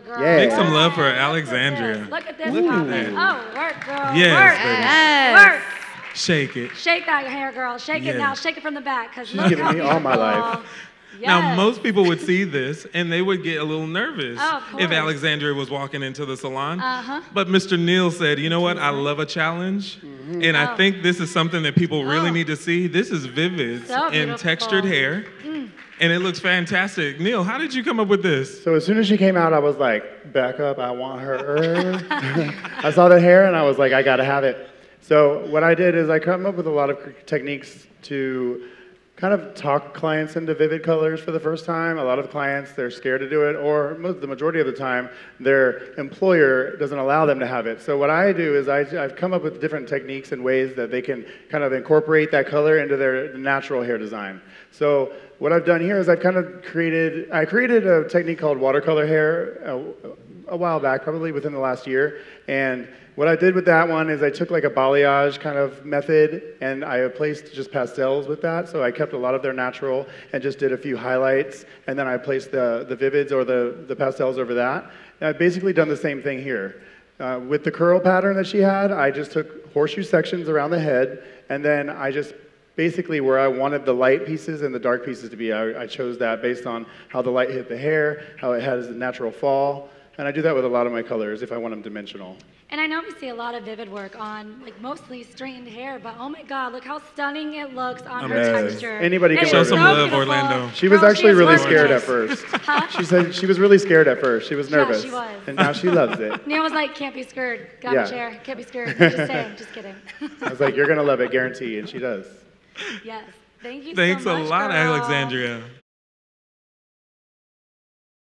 girl. Yeah. Make some love for Alexandria. Look at this. Look at comment. that. Oh, work, girl. Yes, Work. baby. Yes. Work. Shake it. Shake that hair, girl. Shake Yeah. it now. Shake it from the back. She's giving me all my life. Yes. Now, most people would see this and they would get a little nervous Oh, of if course. Alexandria was walking into the salon. Uh-huh. But Mr. Neal said, you know what? I love a challenge. And I think this is something that people really need to see. This is Vivids So in beautiful. textured hair. And it looks fantastic. Neal, how did you come up with this? So as soon as she came out, I was like, back up, I want her. I saw the hair and I was like, I gotta have it. So what I did is I come up with a lot of techniques to kind of talk clients into vivid colors for the first time. A lot of clients, they're scared to do it, or the majority of the time, their employer doesn't allow them to have it. So what I do is I've come up with different techniques and ways that they can kind of incorporate that color into their natural hair design. So what I've done here is I've kind of created a technique called watercolor hair a while back, probably within the last year. And what I did with that one is I took like a balayage kind of method and I placed just pastels with that. So I kept a lot of their natural and just did a few highlights. And then I placed the vivids or the pastels over that. And I've basically done the same thing here. With the curl pattern that she had, I just took horseshoe sections around the head and then I just basically where I wanted the light pieces and the dark pieces to be, I chose that based on how the light hit the hair, how it has a natural fall. And I do that with a lot of my colors if I want them dimensional. And I know we see a lot of vivid work on like mostly straightened hair, but oh my God, look how stunning it looks on her texture. Anybody can Show wear some it. love, Orlando. She was Girl, actually she is really gorgeous. scared at first. Huh? She said she was really scared at first. She was nervous. she was. And now she loves it. Neal was like, can't be scared. Got Yeah. a chair. Can't be scared. Just saying. Just kidding. I was like, you're going to love it, guarantee. And she does. Yes. Thank you Thanks so much, a lot, girl. Alexandria.